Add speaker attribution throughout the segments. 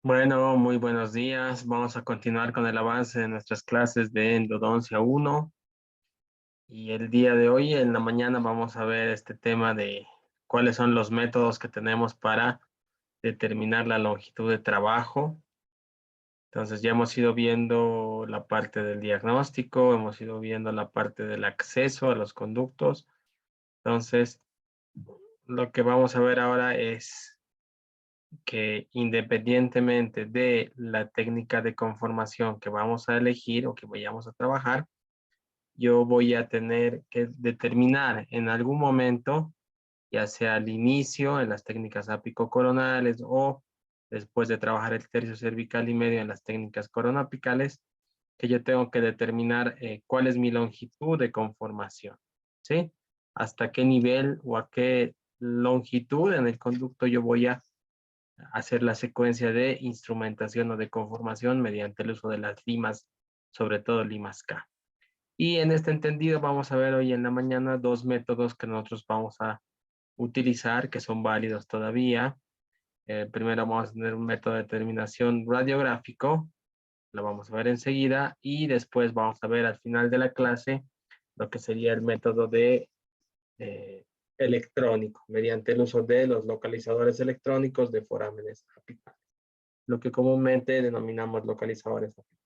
Speaker 1: Bueno, muy buenos días. Vamos a continuar con el avance de nuestras clases de endodoncia 1. Y el día de hoy, en la mañana, vamos a ver este tema de cuáles son los métodos que tenemos para determinar la longitud de trabajo. Entonces, ya hemos ido viendo la parte del diagnóstico, hemos ido viendo la parte del acceso a los conductos. Entonces, lo que vamos a ver ahora es que independientemente de la técnica de conformación que vamos a elegir o que vayamos a trabajar, yo voy a tener que determinar en algún momento, ya sea al inicio en las técnicas apicocoronales o después de trabajar el tercio cervical y medio en las técnicas coronapicales, que yo tengo que determinar cuál es mi longitud de conformación, ¿sí? Hasta qué nivel o a qué longitud en el conducto yo voy a hacer la secuencia de instrumentación o de conformación mediante el uso de las limas, sobre todo limas K. Y en este entendido vamos a ver hoy en la mañana dos métodos que nosotros vamos a utilizar, que son válidos todavía. Primero vamos a tener un método de determinación radiográfico, lo vamos a ver enseguida, y después vamos a ver al final de la clase lo que sería el método de eh, electrónico, mediante el uso de los localizadores electrónicos de forámenes apicales, lo que comúnmente denominamos localizadores apicales.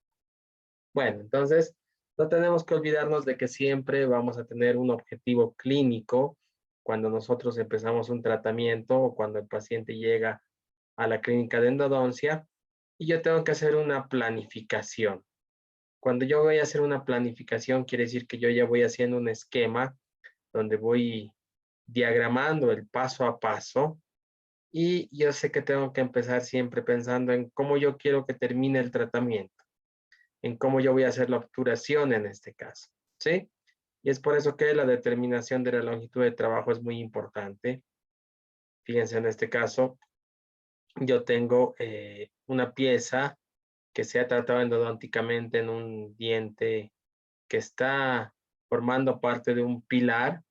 Speaker 1: Bueno, entonces, no tenemos que olvidarnos de que siempre vamos a tener un objetivo clínico cuando nosotros empezamos un tratamiento o cuando el paciente llega a la clínica de endodoncia y yo tengo que hacer una planificación. Cuando yo voy a hacer una planificación, quiere decir que yo ya voy haciendo un esquema donde voy diagramando el paso a paso y yo sé que tengo que empezar siempre pensando en cómo yo quiero que termine el tratamiento, en cómo yo voy a hacer la obturación en este caso, ¿sí? Y es por eso que la determinación de la longitud de trabajo es muy importante. Fíjense, en este caso, yo tengo una pieza que se ha tratado endodónticamente en un diente que está formando parte de un pilar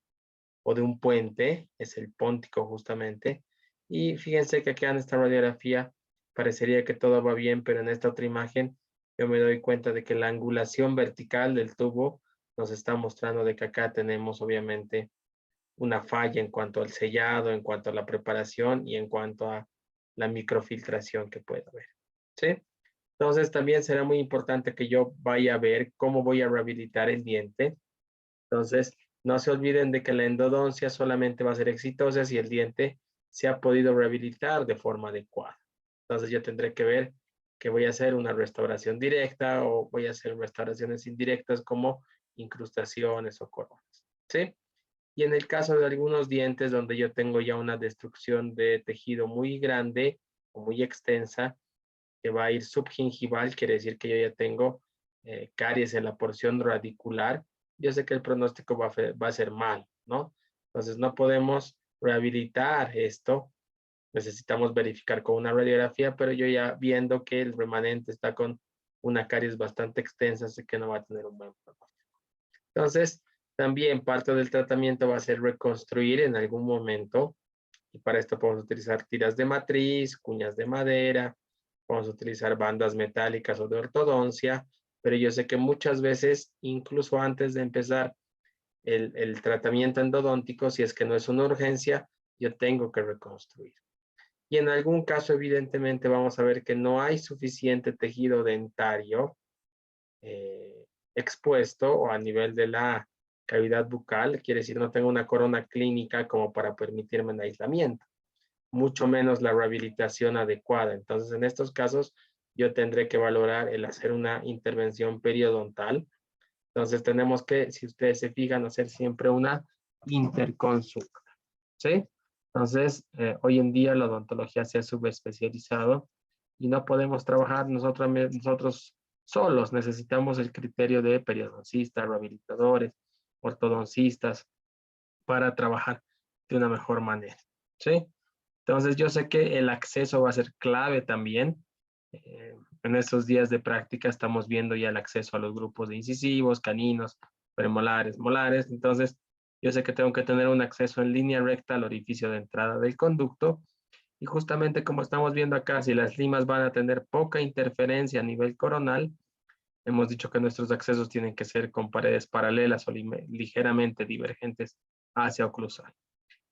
Speaker 1: o de un puente, es el póntico justamente. Y fíjense que acá en esta radiografía parecería que todo va bien, pero en esta otra imagen yo me doy cuenta de que la angulación vertical del tubo nos está mostrando de que acá tenemos obviamente una falla en cuanto al sellado, en cuanto a la preparación y en cuanto a la microfiltración que puede haber. ¿Sí? Entonces también será muy importante que yo vaya a ver cómo voy a rehabilitar el diente. Entonces, no se olviden de que la endodoncia solamente va a ser exitosa si el diente se ha podido rehabilitar de forma adecuada. Entonces, yo tendré que ver que voy a hacer una restauración directa o voy a hacer restauraciones indirectas como incrustaciones o coronas. ¿Sí? Y en el caso de algunos dientes donde yo tengo ya una destrucción de tejido muy grande o muy extensa, que va a ir subgingival, quiere decir que yo ya tengo caries en la porción radicular, yo sé que el pronóstico va a ser mal, ¿no? Entonces no podemos rehabilitar esto, necesitamos verificar con una radiografía, pero yo ya viendo que el remanente está con una caries bastante extensa, sé que no va a tener un buen pronóstico. Entonces, también parte del tratamiento va a ser reconstruir en algún momento, y para esto podemos utilizar tiras de matriz, cuñas de madera, vamos a utilizar bandas metálicas o de ortodoncia, pero yo sé que muchas veces, incluso antes de empezar el tratamiento endodóntico, si es que no es una urgencia, yo tengo que reconstruir. Y en algún caso, evidentemente, vamos a ver que no hay suficiente tejido dentario eh, expuesto o a nivel de la cavidad bucal, quiere decir no tengo una corona clínica como para permitirme el aislamiento, mucho menos la rehabilitación adecuada. Entonces, en estos casos, yo tendré que valorar el hacer una intervención periodontal. Entonces, tenemos que, si ustedes se fijan, hacer siempre una interconsulta, ¿sí? Entonces, hoy en día la odontología se ha subespecializado y no podemos trabajar nosotros solos. Necesitamos el criterio de periodoncistas, rehabilitadores, ortodoncistas para trabajar de una mejor manera, ¿sí? Entonces yo sé que el acceso va a ser clave también. En estos días de práctica estamos viendo ya el acceso a los grupos de incisivos, caninos, premolares, molares. Entonces yo sé que tengo que tener un acceso en línea recta al orificio de entrada del conducto Y justamente como estamos viendo acá, si las limas van a tener poca interferencia a nivel coronal, hemos dicho que nuestros accesos tienen que ser con paredes paralelas o ligeramente divergentes hacia oclusal.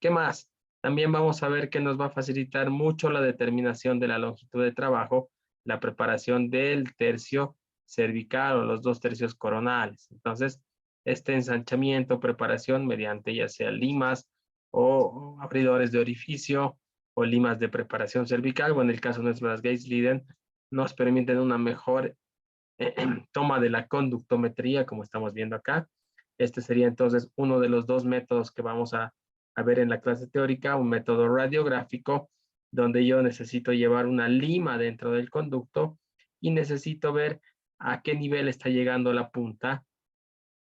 Speaker 1: ¿Qué más? También vamos a ver que nos va a facilitar mucho la determinación de la longitud de trabajo, la preparación del tercio cervical o los 2 tercios coronales. Entonces, este ensanchamiento, preparación mediante ya sea limas o abridores de orificio o limas de preparación cervical, o en el caso nuestro las Gates-Leiden, nos permiten una mejor toma de la conductometría, como estamos viendo acá. Este sería entonces uno de los 2 métodos que vamos a ver en la clase teórica, un método radiográfico, donde yo necesito llevar una lima dentro del conducto y necesito ver a qué nivel está llegando la punta.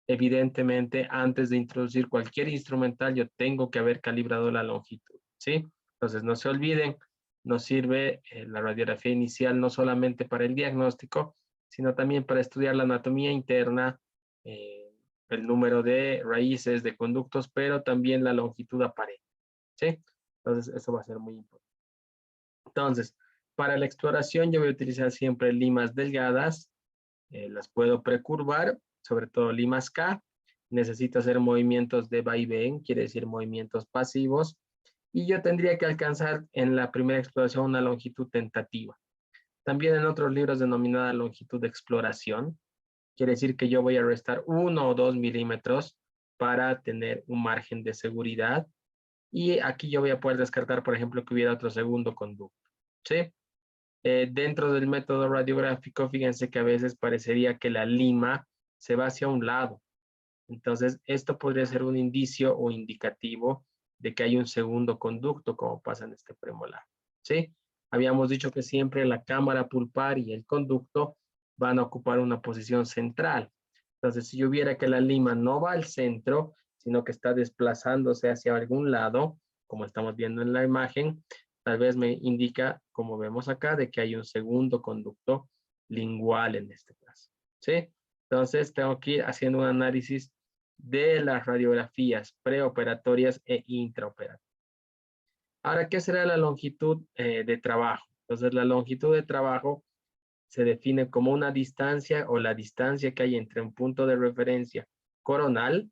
Speaker 1: Evidentemente, antes de introducir cualquier instrumental, yo tengo que haber calibrado la longitud, ¿sí? Entonces, no se olviden, nos sirve la radiografía inicial no solamente para el diagnóstico, sino también para estudiar la anatomía interna, eh, el número de raíces de conductos, pero también la longitud aparente, ¿sí? Entonces, eso va a ser muy importante. Entonces, para la exploración yo voy a utilizar siempre limas delgadas, las puedo precurvar, sobre todo limas K. Necesito hacer movimientos de vaivén, quiere decir movimientos pasivos, y yo tendría que alcanzar en la primera exploración una longitud tentativa. También en otros libros denominada longitud de exploración, quiere decir que yo voy a restar 1 o 2 milímetros para tener un margen de seguridad, y aquí yo voy a poder descartar, por ejemplo, que hubiera otro segundo conducto, ¿sí? Dentro del método radiográfico, fíjense que a veces parecería que la lima se va hacia un lado. Entonces, esto podría ser un indicio o indicativo de que hay un segundo conducto, como pasa en este premolar. ¿Sí? Habíamos dicho que siempre la cámara pulpar y el conducto van a ocupar una posición central. Entonces, si yo viera que la lima no va al centro, sino que está desplazándose hacia algún lado, como estamos viendo en la imagen, tal vez me indica, como vemos acá, de que hay un segundo conducto lingual en este caso. ¿Sí? Entonces, tengo que ir haciendo un análisis de las radiografías preoperatorias e intraoperatorias. Ahora, ¿qué será la longitud de trabajo? Entonces, la longitud de trabajo se define como una distancia o la distancia que hay entre un punto de referencia coronal.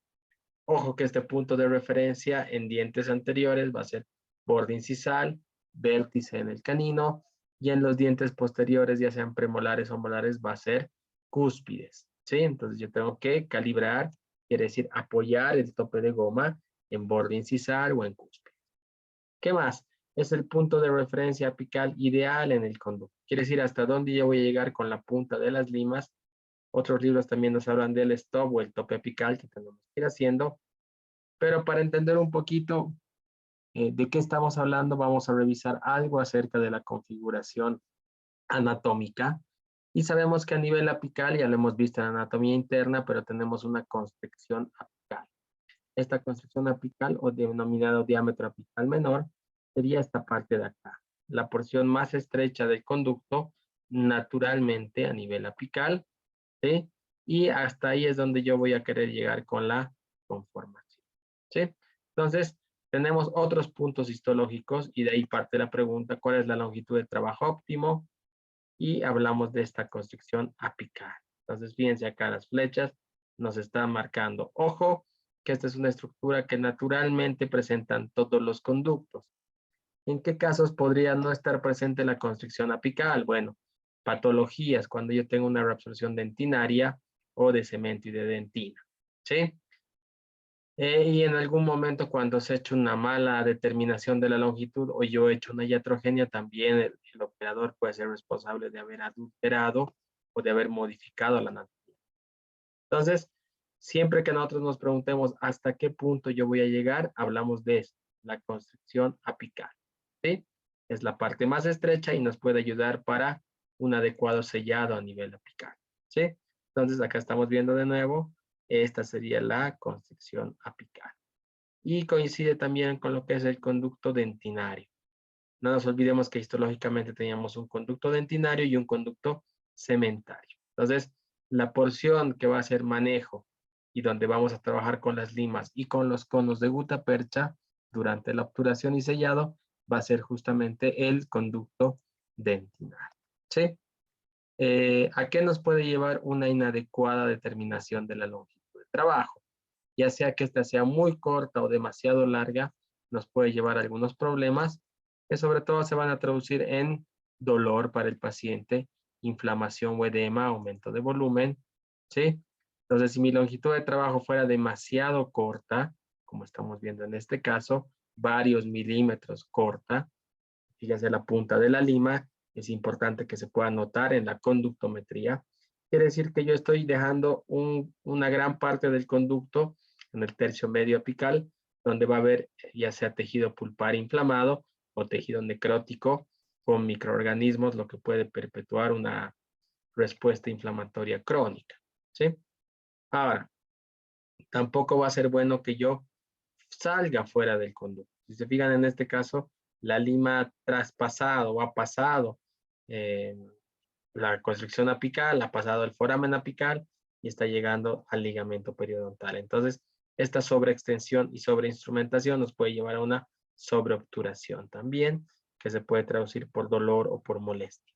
Speaker 1: Ojo que este punto de referencia en dientes anteriores va a ser borde incisal, vértice en el canino, y en los dientes posteriores, ya sean premolares o molares, va a ser cúspides, ¿sí? Entonces yo tengo que calibrar, quiere decir apoyar el tope de goma en borde incisal o en cúspide. ¿Qué más? Es el punto de referencia apical ideal en el conducto. Quiere decir hasta dónde yo voy a llegar con la punta de las limas. Otros libros también nos hablan del stop o el tope apical que tenemos que ir haciendo. Pero para entender un poquito de qué estamos hablando, vamos a revisar algo acerca de la configuración anatómica. Y sabemos que a nivel apical, ya lo hemos visto en anatomía interna, pero tenemos una constricción apical. Esta constricción apical, o denominado diámetro apical menor, sería esta parte de acá. La porción más estrecha del conducto, naturalmente a nivel apical, ¿sí? Y hasta ahí es donde yo voy a querer llegar con la conformación, ¿sí? Entonces, tenemos otros puntos histológicos y de ahí parte la pregunta, ¿cuál es la longitud de trabajo óptimo? Y hablamos de esta constricción apical. Entonces, fíjense acá las flechas nos están marcando. Ojo, que esta es una estructura que naturalmente presentan todos los conductos. ¿En qué casos podría no estar presente la constricción apical? Bueno, patologías, cuando yo tengo una reabsorción dentinaria o de cemento y de dentina, ¿sí? Y en algún momento cuando se ha hecho una mala determinación de la longitud o yo he hecho una iatrogenia, también el operador puede ser responsable de haber adulterado o de haber modificado la anatomía. Entonces, siempre que nosotros nos preguntemos hasta qué punto yo voy a llegar, hablamos de esto, la constricción apical, ¿sí? Es la parte más estrecha y nos puede ayudar para un adecuado sellado a nivel apical, ¿sí? Entonces, acá estamos viendo de nuevo, esta sería la constricción apical. Y coincide también con lo que es el conducto dentinario. No nos olvidemos que histológicamente teníamos un conducto dentinario y un conducto cementario. Entonces, la porción que va a ser manejo y donde vamos a trabajar con las limas y con los conos de gutapercha durante la obturación y sellado va a ser justamente el conducto dentinario. ¿Sí? ¿A qué nos puede llevar una inadecuada determinación de la longitud de trabajo? Ya sea que esta sea muy corta o demasiado larga, nos puede llevar a algunos problemas que sobre todo se van a traducir en dolor para el paciente, inflamación o edema, aumento de volumen, ¿sí? Entonces, si mi longitud de trabajo fuera demasiado corta, como estamos viendo en este caso, varios milímetros corta, fíjense la punta de la lima, es importante que se pueda notar en la conductometría. Quiere decir que yo estoy dejando una gran parte del conducto en el tercio medio apical, donde va a haber ya sea tejido pulpar inflamado o tejido necrótico con microorganismos, lo que puede perpetuar una respuesta inflamatoria crónica. ¿Sí? Ahora, tampoco va a ser bueno que yo salga fuera del conducto. Si se fijan en este caso, la lima ha traspasado o ha pasado eh, la constricción apical, ha pasado el foramen apical y está llegando al ligamento periodontal. Entonces, esta sobreextensión y sobreinstrumentación nos puede llevar a una sobreobturación también, que se puede traducir por dolor o por molestia.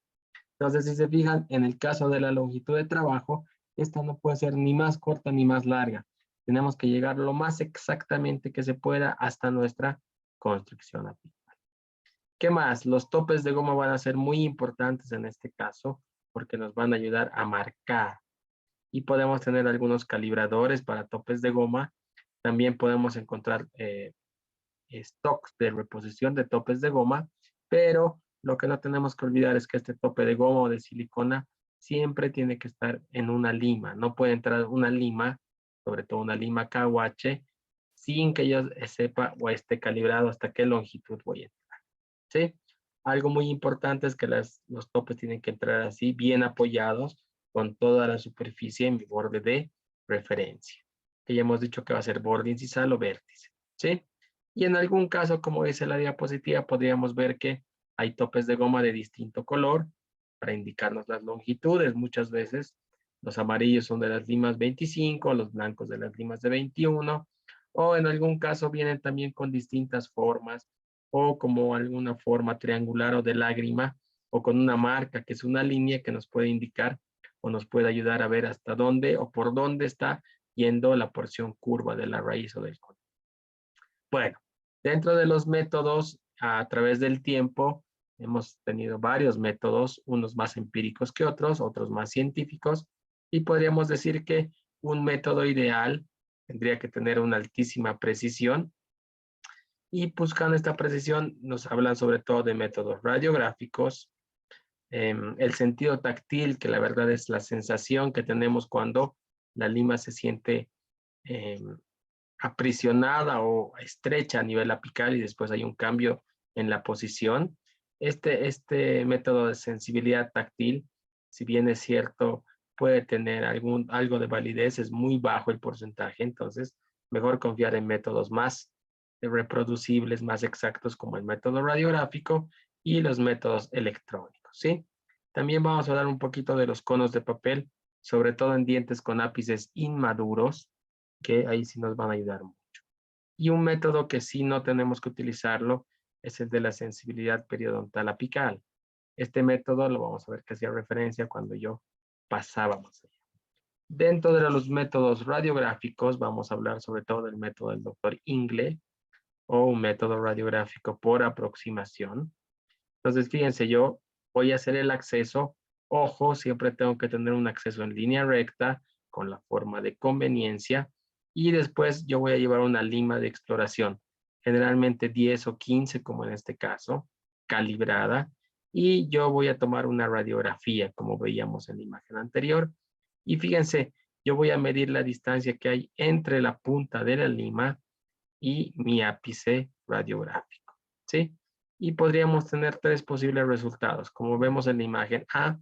Speaker 1: Entonces, si se fijan, en el caso de la longitud de trabajo, esta no puede ser ni más corta ni más larga. Tenemos que llegar lo más exactamente que se pueda hasta nuestra constricción apical. ¿Qué más? Los topes de goma van a ser muy importantes en este caso porque nos van a ayudar a marcar. Y podemos tener algunos calibradores para topes de goma. También podemos encontrar stocks de reposición de topes de goma, pero lo que no tenemos que olvidar es que este tope de goma o de silicona siempre tiene que estar en una lima. No puede entrar una lima, sobre todo una lima KUH, sin que yo sepa o esté calibrado hasta qué longitud voy a entrar. ¿Sí? Algo muy importante es que los topes tienen que entrar así, bien apoyados, con toda la superficie en mi borde de referencia. Que ya hemos dicho que va a ser borde incisal o vértice. ¿Sí? Y en algún caso, como dice la diapositiva, podríamos ver que hay topes de goma de distinto color para indicarnos las longitudes. Muchas veces los amarillos son de las limas 25, los blancos de las limas de 21, o en algún caso vienen también con distintas formas, o como alguna forma triangular o de lágrima, o con una marca que es una línea que nos puede indicar o nos puede ayudar a ver hasta dónde o por dónde está yendo la porción curva de la raíz o del cono. Bueno, dentro de los métodos a través del tiempo, hemos tenido varios métodos, unos más empíricos que otros más científicos, y podríamos decir que un método ideal tendría que tener una altísima precisión, y buscando esta precisión nos hablan sobre todo de métodos radiográficos, el sentido táctil, que la verdad es la sensación que tenemos cuando la lima se siente aprisionada o estrecha a nivel apical y después hay un cambio en la posición. Este método de sensibilidad táctil, si bien es cierto, puede tener algo de validez, es muy bajo el porcentaje, entonces mejor confiar en métodos más reproducibles, más exactos como el método radiográfico y los métodos electrónicos, ¿sí? También vamos a hablar un poquito de los conos de papel, sobre todo en dientes con ápices inmaduros, que ahí sí nos van a ayudar mucho. Y un método que sí no tenemos que utilizarlo es el de la sensibilidad periodontal apical. Este método lo vamos a ver que hacía referencia cuando yo pasaba más allá. Dentro de los métodos radiográficos vamos a hablar sobre todo del método del doctor Ingle o un método radiográfico por aproximación. Entonces, fíjense, yo voy a hacer el acceso. Ojo, siempre tengo que tener un acceso en línea recta con la forma de conveniencia. Y después yo voy a llevar una lima de exploración, generalmente 10 o 15, como en este caso, calibrada. Y yo voy a tomar una radiografía, como veíamos en la imagen anterior. Y fíjense, yo voy a medir la distancia que hay entre la punta de la lima y mi ápice radiográfico, ¿sí? Y podríamos tener tres posibles resultados, como vemos en la imagen A,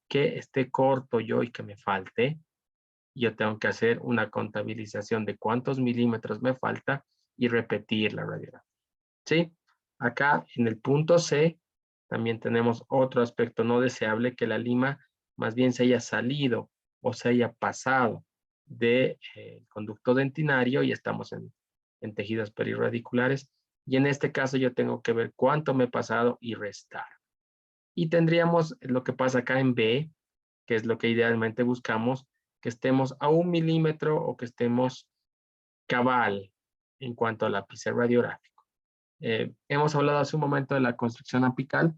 Speaker 1: que esté corto yo y que me falte. Yo tengo que hacer una contabilización de cuántos milímetros me falta y repetir la radiografía, ¿sí? Acá en el punto C también tenemos otro aspecto no deseable, que la lima más bien se haya salido o se haya pasado del conducto dentinario y estamos en tejidos perirradiculares Y en este caso yo tengo que ver cuánto me he pasado y restar. Y tendríamos lo que pasa acá en B, que es lo que idealmente buscamos, que estemos a 1 milímetro o que estemos cabal en cuanto al ápice radiográfico. Hemos hablado hace un momento de la constricción apical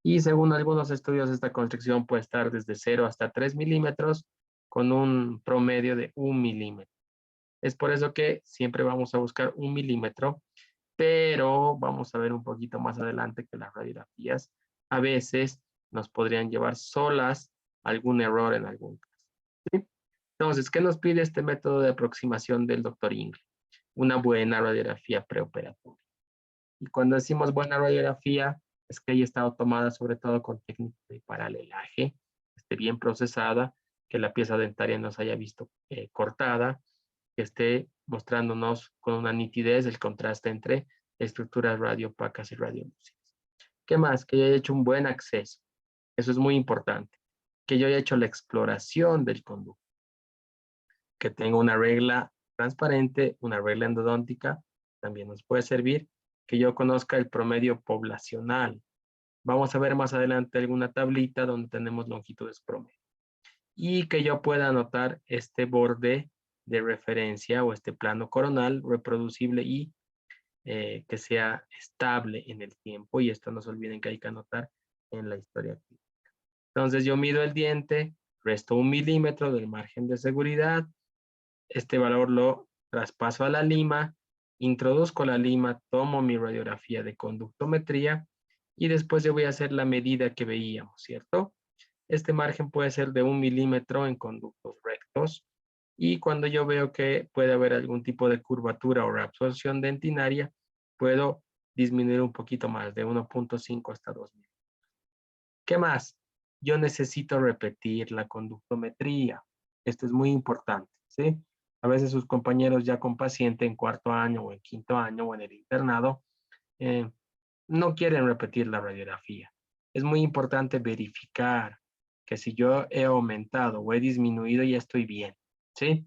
Speaker 1: y según algunos estudios esta constricción puede estar desde 0 hasta 3 milímetros con un promedio de 1 milímetro. Es por eso que siempre vamos a buscar 1 milímetro, pero vamos a ver un poquito más adelante que las radiografías a veces nos podrían llevar solas a algún error en algún caso. ¿Sí? Entonces, ¿qué nos pide este método de aproximación del doctor Ingle? Una buena radiografía preoperatoria. Y cuando decimos buena radiografía, es que haya estado tomada sobre todo con técnica de paralelaje, esté bien procesada, que la pieza dentaria no se haya visto cortada, que esté mostrándonos con una nitidez el contraste entre estructuras radiopacas y radiolúcidas. ¿Qué más? Que yo haya hecho un buen acceso. Eso es muy importante. Que yo haya hecho la exploración del conducto. Que tenga una regla transparente, una regla endodóntica, también nos puede servir. Que yo conozca el promedio poblacional. Vamos a ver más adelante alguna tablita donde tenemos longitudes promedio. Y que yo pueda anotar este borde de referencia o este plano coronal reproducible y que sea estable en el tiempo. Y esto no se olviden que hay que anotar en la historia clínica. Entonces yo mido el diente, resto 1 milímetro del margen de seguridad. Este valor lo traspaso a la lima, introduzco la lima, tomo mi radiografía de conductometría y después yo voy a hacer la medida que veíamos, ¿cierto? Este margen puede ser de 1 milímetro en conductos rectos y cuando yo veo que puede haber algún tipo de curvatura o reabsorción dentinaria, puedo disminuir un poquito más, de 1.5 hasta 2 milímetros. ¿Qué más? Yo necesito repetir la conductometría. Esto es muy importante, ¿sí? A veces sus compañeros ya con paciente en cuarto año o en quinto año o en el internado eh, no quieren repetir la radiografía. Es muy importante verificar que si yo he aumentado o he disminuido ya estoy bien, ¿sí?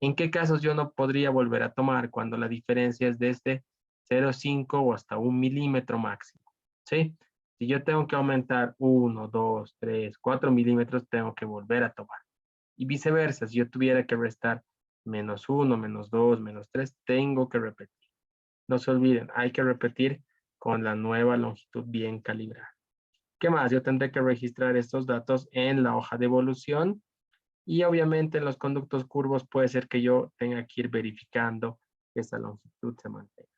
Speaker 1: ¿En qué casos yo no podría volver a tomar cuando la diferencia es desde 0,5 o hasta 1 milímetro máximo, ¿sí? Si yo tengo que aumentar 1, 2, 3, 4 milímetros, tengo que volver a tomar. Y viceversa, si yo tuviera que restar -1, -2, -3, tengo que repetir. No se olviden, hay que repetir con la nueva longitud bien calibrada. ¿Qué más? Yo tendré que registrar estos datos en la hoja de evolución y obviamente en los conductos curvos puede ser que yo tenga que ir verificando que esa longitud se mantenga.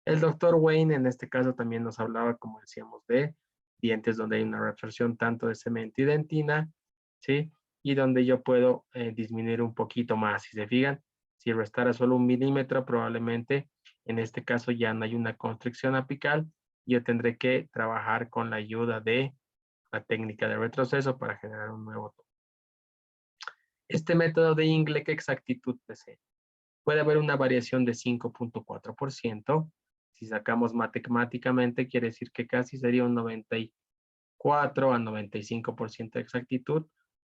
Speaker 1: El doctor Wayne en este caso también nos hablaba, como decíamos, de dientes donde hay una reabsorción tanto de cemento y dentina, ¿sí? Y donde yo puedo disminuir un poquito más. Si se fijan, si restara solo 1 milímetro, probablemente en este caso ya no hay una constricción apical. Yo tendré que trabajar con la ayuda de la técnica de retroceso para generar un nuevo tono. Este método de Ingle, ¿qué exactitud presenta? Puede haber una variación de 5.4%. Si sacamos matemáticamente, quiere decir que casi sería un 94 a 95% de exactitud,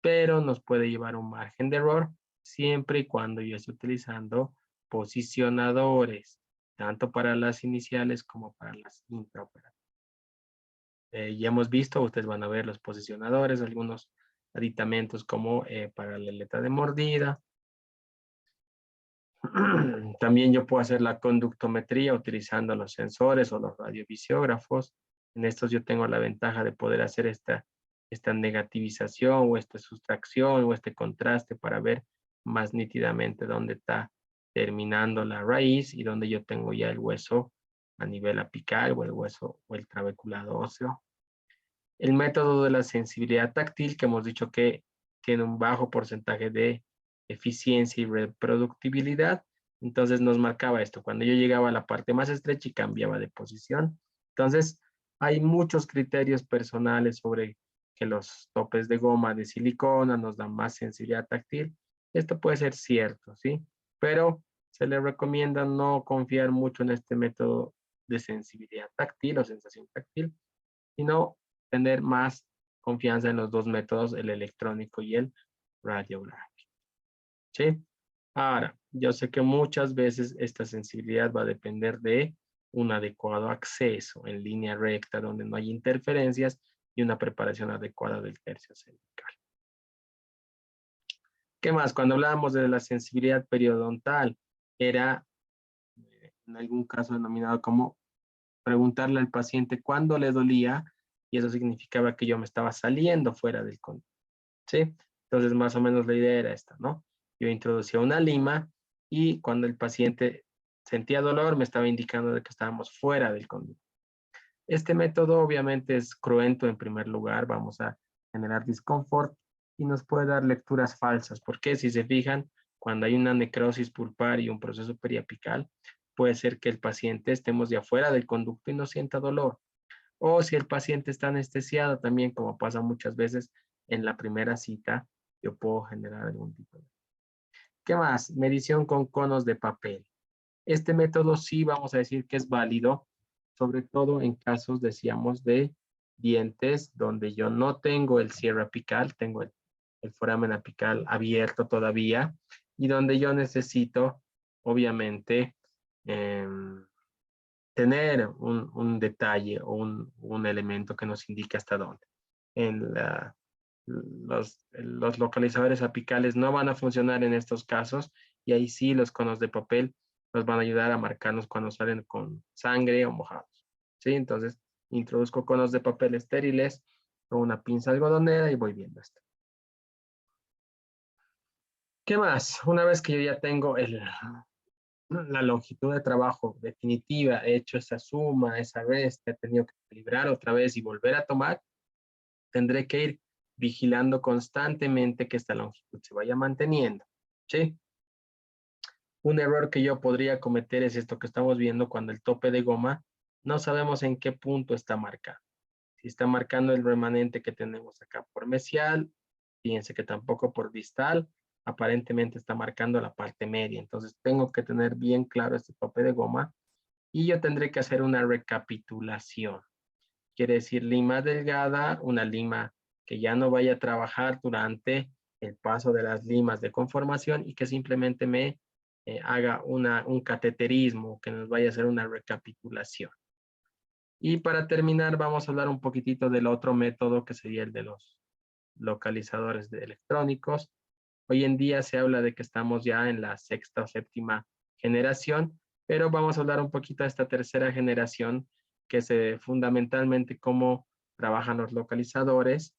Speaker 1: pero nos puede llevar un margen de error siempre y cuando yo esté utilizando posicionadores, tanto para las iniciales como para las intraoperatorias. Ya hemos visto, ustedes van a ver los posicionadores, algunos aditamentos como para la letra de mordida. También yo puedo hacer la conductometría utilizando los sensores o los radiovisiógrafos. En estos yo tengo la ventaja de poder hacer esta negativización o esta sustracción o este contraste para ver más nítidamente dónde está terminando la raíz y dónde yo tengo ya el hueso a nivel apical o el hueso o el trabeculado óseo. El método de la sensibilidad táctil, que hemos dicho que tiene un bajo porcentaje de eficiencia y reproductibilidad, entonces nos marcaba esto, cuando yo llegaba a la parte más estrecha y cambiaba de posición. Entonces, hay muchos criterios personales sobre que los topes de goma de silicona nos dan más sensibilidad táctil. Esto puede ser cierto, ¿sí? Pero se le recomienda no confiar mucho en este método de sensibilidad táctil o sensación táctil, sino tener más confianza en los dos métodos, el electrónico y el radiográfico. ¿Sí? Ahora, yo sé que muchas veces esta sensibilidad va a depender de un adecuado acceso en línea recta donde no hay interferencias y una preparación adecuada del tercio cervical. ¿Qué más? Cuando hablábamos de la sensibilidad periodontal, era en algún caso denominado como preguntarle al paciente cuándo le dolía y eso significaba que yo me estaba saliendo fuera del conducto, ¿sí? Entonces, más o menos la idea era esta, ¿no? Yo introducía una lima y cuando el paciente sentía dolor me estaba indicando de que estábamos fuera del conducto. Este método obviamente es cruento en primer lugar, vamos a generar disconfort y nos puede dar lecturas falsas, porque si se fijan, cuando hay una necrosis pulpar y un proceso periapical, puede ser que el paciente estemos de afuera del conducto y no sienta dolor. O si el paciente está anestesiado también, como pasa muchas veces en la primera cita, yo puedo generar algún tipo de... ¿Qué más? Medición con conos de papel. Este método sí vamos a decir que es válido, sobre todo en casos, decíamos, de dientes donde yo no tengo el cierre apical, tengo el foramen apical abierto todavía y donde yo necesito, obviamente, tener un detalle o un elemento que nos indique hasta dónde. Los localizadores apicales no van a funcionar en estos casos y ahí sí los conos de papel nos van a ayudar a marcarnos cuando salen con sangre o mojados. ¿Sí? Entonces, introduzco conos de papel estériles con una pinza algodonera y voy viendo esto. ¿Qué más? Una vez que yo ya tengo la longitud de trabajo definitiva, he hecho esa suma, esa resta, he tenido que equilibrar otra vez y volver a tomar, tendré que ir vigilando constantemente que esta longitud se vaya manteniendo, ¿sí? Un error que yo podría cometer es esto que estamos viendo cuando el tope de goma no sabemos en qué punto está marcado. Si está marcando el remanente que tenemos acá por mesial, fíjense que tampoco por distal, aparentemente está marcando la parte media. Entonces tengo que tener bien claro este tope de goma y yo tendré que hacer una recapitulación. Quiere decir lima delgada, una lima que ya no vaya a trabajar durante el paso de las limas de conformación y que simplemente me haga un cateterismo, que nos vaya a hacer una recapitulación. Y para terminar, vamos a hablar un poquitito del otro método que sería el de los localizadores de electrónicos. Hoy en día se habla de que estamos ya en la sexta o séptima generación, pero vamos a hablar un poquito de esta tercera generación, que es fundamentalmente cómo trabajan los localizadores.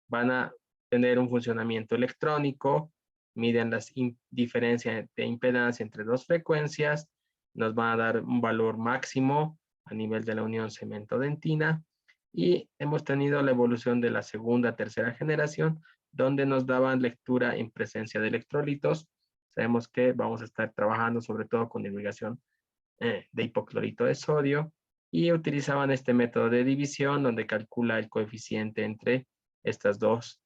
Speaker 1: Van a tener un funcionamiento electrónico, miden las diferencias de impedancia entre dos frecuencias, nos van a dar un valor máximo a nivel de la unión cemento-dentina y hemos tenido la evolución de la segunda, tercera generación, donde nos daban lectura en presencia de electrolitos. Sabemos que vamos a estar trabajando sobre todo con irrigación de hipoclorito de sodio y utilizaban este método de división donde calcula el coeficiente entre estas dos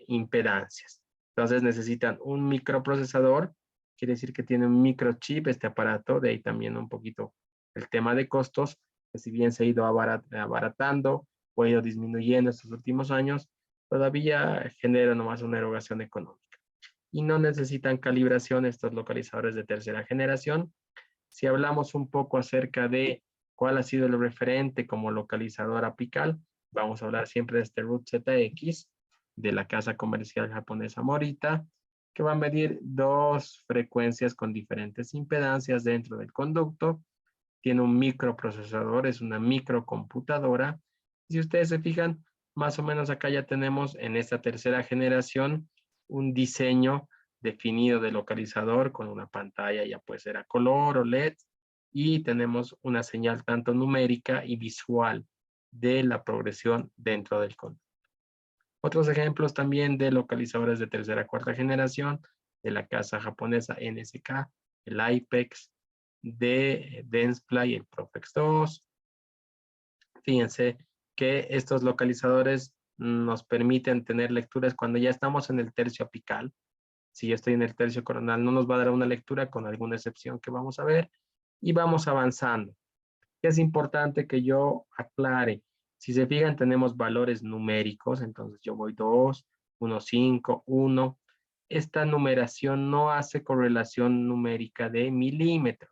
Speaker 1: impedancias. Entonces necesitan un microprocesador, quiere decir que tiene un microchip este aparato, de ahí también un poquito el tema de costos, que si bien se ha ido abaratando o ha ido disminuyendo estos últimos años, todavía genera nomás una erogación económica. Y no necesitan calibración estos localizadores de tercera generación. Si hablamos un poco acerca de cuál ha sido el referente como localizador apical, vamos a hablar siempre de este Root ZX de la casa comercial japonesa Morita, que va a medir dos frecuencias con diferentes impedancias dentro del conducto. Tiene un microprocesador, es una microcomputadora. Si ustedes se fijan, más o menos acá ya tenemos en esta tercera generación un diseño definido de localizador con una pantalla, ya puede ser a color o LED, y tenemos una señal tanto numérica y visual de la progresión dentro del conducto. Otros ejemplos también de localizadores de tercera cuarta generación de la casa japonesa NSK, el IPEX, de Dentsply, el Profex 2. Fíjense que estos localizadores nos permiten tener lecturas cuando ya estamos en el tercio apical. Si yo estoy en el tercio coronal, no nos va a dar una lectura con alguna excepción que vamos a ver y vamos avanzando. Es importante que yo aclare. Si se fijan, tenemos valores numéricos, entonces yo voy 2, 1, 5, 1. Esta numeración no hace correlación numérica de milímetros.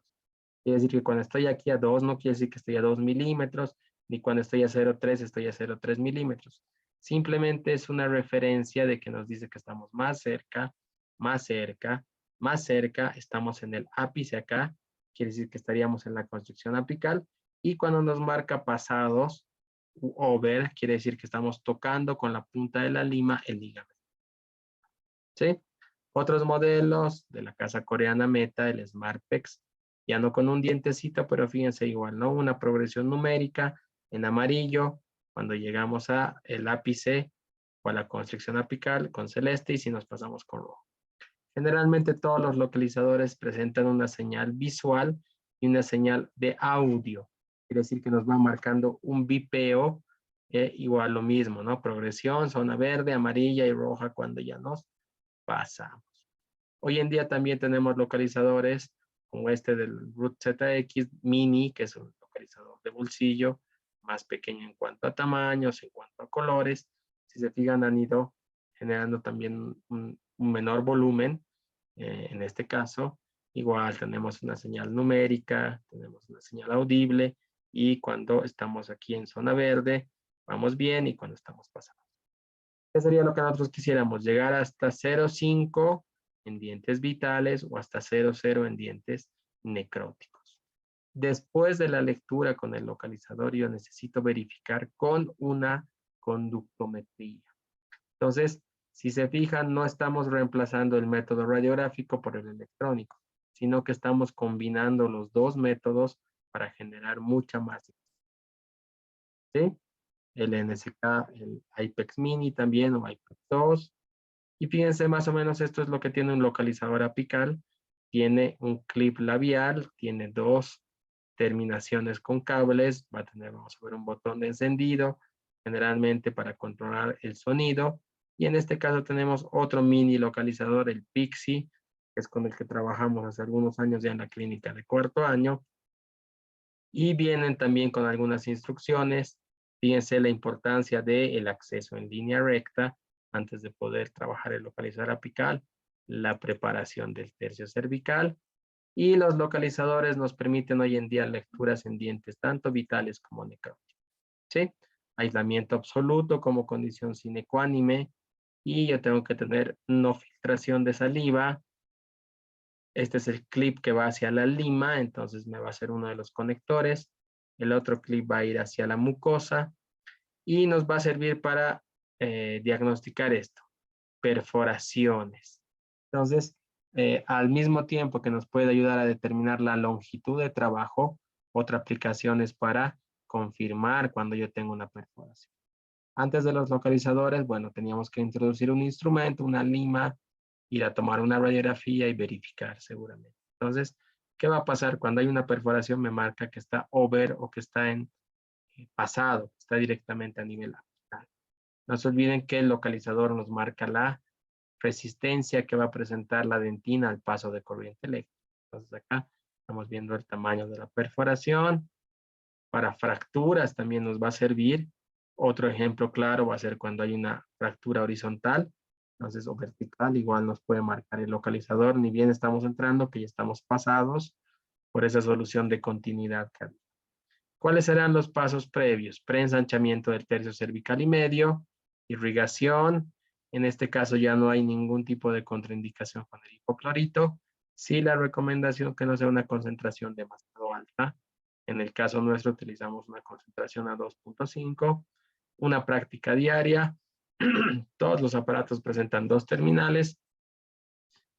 Speaker 1: Quiere decir que cuando estoy aquí a 2, no quiere decir que estoy a 2 milímetros, ni cuando estoy a 0,3 estoy a 0,3 milímetros. Simplemente es una referencia de que nos dice que estamos más cerca, más cerca, más cerca, estamos en el ápice acá, quiere decir que estaríamos en la constricción apical, y cuando nos marca pasados, over, quiere decir que estamos tocando con la punta de la lima el ligamento. ¿Sí? Otros modelos de la casa coreana Meta, el SmartPEX, ya no con un dientecito, pero fíjense igual, ¿no? Una progresión numérica en amarillo, cuando llegamos a el ápice o a la constricción apical con celeste, y si nos pasamos con rojo. Generalmente todos los localizadores presentan una señal visual y una señal de audio. Quiere decir que nos va marcando un bipeo, igual lo mismo, ¿no? Progresión, zona verde, amarilla y roja cuando ya nos pasamos. Hoy en día también tenemos localizadores como este del Root ZX Mini, que es un localizador de bolsillo, más pequeño en cuanto a tamaños, en cuanto a colores. Si se fijan, han ido generando también un menor volumen. En este caso, igual tenemos una señal numérica, tenemos una señal audible, y cuando estamos aquí en zona verde, vamos bien, y cuando estamos pasando. ¿Qué sería lo que nosotros quisiéramos? Llegar hasta 0,5 en dientes vitales o hasta 0,0 en dientes necróticos. Después de la lectura con el localizador, yo necesito verificar con una conductometría. Entonces, si se fijan, no estamos reemplazando el método radiográfico por el electrónico, sino que estamos combinando los dos métodos para generar mucha más. ¿Sí? El NSK, el IPEX Mini también, o IPEX 2. Y fíjense, más o menos esto es lo que tiene un localizador apical. Tiene un clip labial, tiene dos terminaciones con cables, va a tener, vamos a ver, un botón de encendido, generalmente para controlar el sonido. Y en este caso tenemos otro mini localizador, el Pixie, que es con el que trabajamos hace algunos años ya en la clínica de cuarto año. Y vienen también con algunas instrucciones. Fíjense la importancia del acceso en línea recta antes de poder trabajar el localizador apical, la preparación del tercio cervical, y los localizadores nos permiten hoy en día lecturas en dientes tanto vitales como necróticos. ¿Sí? Aislamiento absoluto como condición sine qua non, y yo tengo que tener no filtración de saliva. Este es el clip que va hacia la lima, entonces me va a ser uno de los conectores. El otro clip va a ir hacia la mucosa y nos va a servir para diagnosticar esto, perforaciones. Entonces, al mismo tiempo que nos puede ayudar a determinar la longitud de trabajo, otra aplicación es para confirmar cuando yo tengo una perforación. Antes de los localizadores, bueno, teníamos que introducir un instrumento, una lima, ir a tomar una radiografía y verificar seguramente. Entonces, ¿qué va a pasar cuando hay una perforación? Me marca que está over o que está en pasado, está directamente a nivel apical. No se olviden que el localizador nos marca la resistencia que va a presentar la dentina al paso de corriente eléctrica. Entonces acá estamos viendo el tamaño de la perforación. Para fracturas también nos va a servir. Otro ejemplo claro va a ser cuando hay una fractura horizontal, entonces, o vertical, igual nos puede marcar el localizador, ni bien estamos entrando, que ya estamos pasados por esa solución de continuidad. ¿Cuáles serán los pasos previos? Preensanchamiento del tercio cervical y medio, irrigación. En este caso ya no hay ningún tipo de contraindicación con el hipoclorito. Sí, la recomendación que no sea una concentración demasiado alta. En el caso nuestro utilizamos una concentración a 2.5. Una práctica diaria. Todos los aparatos presentan dos terminales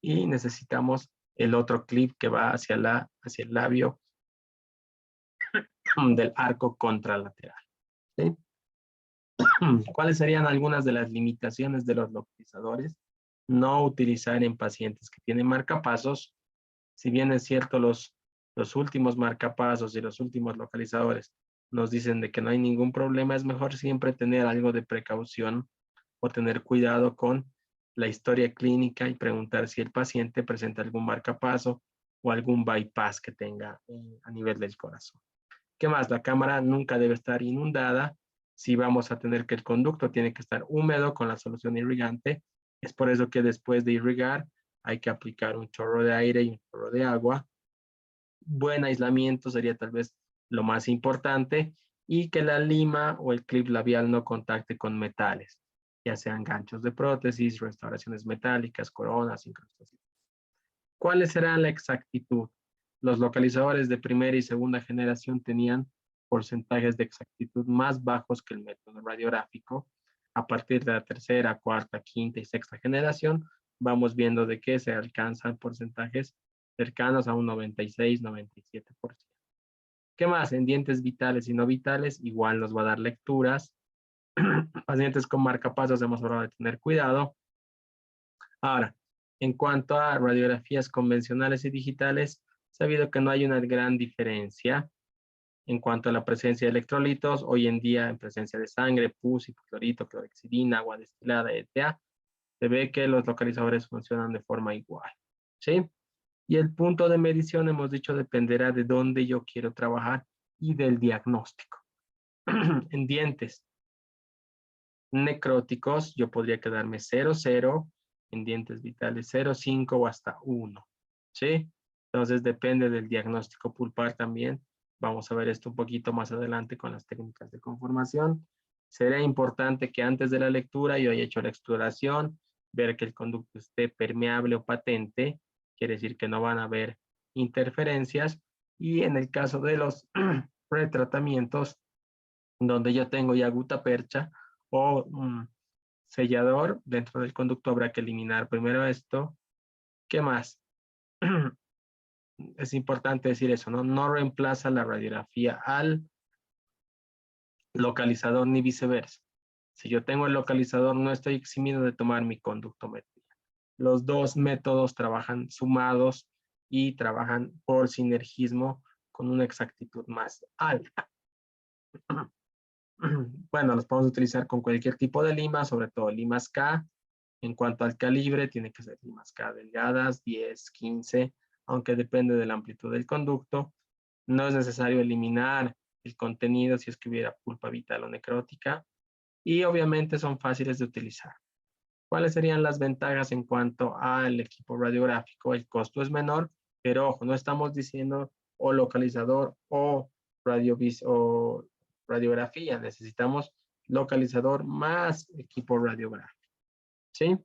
Speaker 1: y necesitamos el otro clip que va hacia el labio del arco contralateral. ¿Sí? ¿Cuáles serían algunas de las limitaciones de los localizadores? No utilizar en pacientes que tienen marcapasos. Si bien es cierto, los últimos marcapasos y los últimos localizadores nos dicen de que no hay ningún problema, es mejor siempre tener algo de precaución o tener cuidado con la historia clínica y preguntar si el paciente presenta algún marcapaso o algún bypass que tenga a nivel del corazón. ¿Qué más? La cámara nunca debe estar inundada. Si vamos a tener que el conducto tiene que estar húmedo con la solución irrigante. Es por eso que después de irrigar hay que aplicar un chorro de aire y un chorro de agua. buen aislamiento sería tal vez lo más importante, y que la lima o el clip labial no contacte con metales, ya sean ganchos de prótesis, restauraciones metálicas, coronas, incrustaciones. ¿Cuáles serán la exactitud? Los localizadores de primera y segunda generación tenían porcentajes de exactitud más bajos que el método radiográfico. A partir de la tercera, cuarta, quinta y sexta generación, vamos viendo de que se alcanzan porcentajes cercanos a un 96, 97%. ¿Qué más? En dientes vitales y no vitales, igual nos va a dar lecturas. Pacientes con marcapasos hemos hablado de tener cuidado. Ahora, en cuanto a radiografías convencionales y digitales, sabido que no hay una gran diferencia en cuanto a la presencia de electrolitos. Hoy en día, en presencia de sangre, pus, hipoclorito, clorhexidina, agua destilada, ETA, se ve que los localizadores funcionan de forma igual, ¿sí? Y el punto de medición, hemos dicho, dependerá de dónde yo quiero trabajar y del diagnóstico. En dientes necróticos, yo podría quedarme 0, 0, en dientes vitales 0, 5 o hasta 1, ¿sí? Entonces depende del diagnóstico pulpar también. Vamos a ver esto un poquito más adelante con las técnicas de conformación. Será importante que antes de la lectura yo haya hecho la exploración, ver que el conducto esté permeable o patente, quiere decir que no van a haber interferencias, y en el caso de los pretratamientos, donde yo tengo ya gutapercha o sellador dentro del conducto, habrá que eliminar primero esto. ¿Qué más? Es importante decir eso, ¿no? No reemplaza la radiografía al localizador ni viceversa. Si yo tengo el localizador, no estoy eximido de tomar mi conductometría. Los dos métodos trabajan sumados y trabajan por sinergismo con una exactitud más alta. Bueno, los podemos utilizar con cualquier tipo de lima, sobre todo limas K. En cuanto al calibre, tiene que ser limas K delgadas, 10, 15, aunque depende de la amplitud del conducto. No es necesario eliminar el contenido si es que hubiera pulpa vital o necrótica. Y obviamente son fáciles de utilizar. ¿Cuáles serían las ventajas en cuanto al equipo radiográfico? El costo es menor, pero ojo, no estamos diciendo o localizador o radiografía. Necesitamos localizador más equipo radiográfico, ¿sí?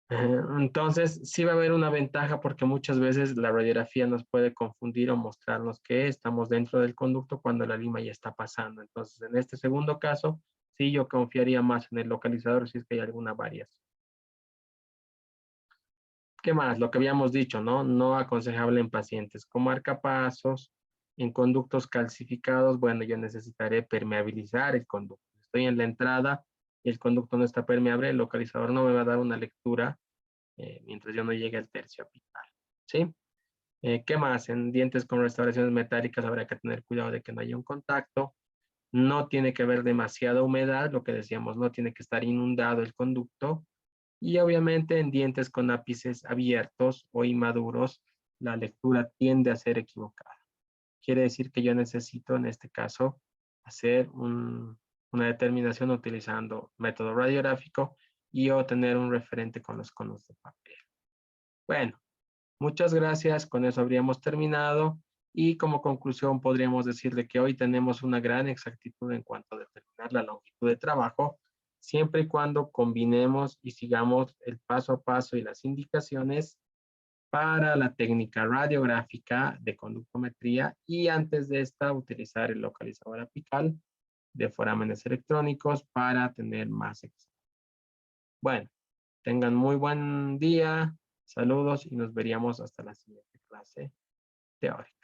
Speaker 1: Entonces, sí va a haber una ventaja, porque muchas veces la radiografía nos puede confundir o mostrarnos que estamos dentro del conducto cuando la lima ya está pasando. Entonces, en este segundo caso, sí yo confiaría más en el localizador si es que hay alguna variación. ¿Qué más? Lo que habíamos dicho, ¿no? No aconsejable en pacientes con marcapasos, en conductos calcificados. Bueno, yo necesitaré permeabilizar el conducto. Estoy en la entrada y el conducto no está permeable, el localizador no me va a dar una lectura mientras yo no llegue al tercio apical, ¿sí? ¿Qué más? En dientes con restauraciones metálicas habrá que tener cuidado de que no haya un contacto. No tiene que haber demasiada humedad, lo que decíamos, no tiene que estar inundado el conducto. Y obviamente en dientes con ápices abiertos o inmaduros, la lectura tiende a ser equivocada. Quiere decir que yo necesito, en este caso, hacer una determinación utilizando método radiográfico y obtener un referente con los conos de papel. Bueno, muchas gracias. Con eso habríamos terminado. Y como conclusión podríamos decirle que hoy tenemos una gran exactitud en cuanto a determinar la longitud de trabajo, siempre y cuando combinemos y sigamos el paso a paso y las indicaciones para la técnica radiográfica de conductometría, y antes de esta utilizar el localizador apical de forámenes electrónicos para tener más exactitud. Bueno, tengan muy buen día, saludos y nos veríamos hasta la siguiente clase teórica.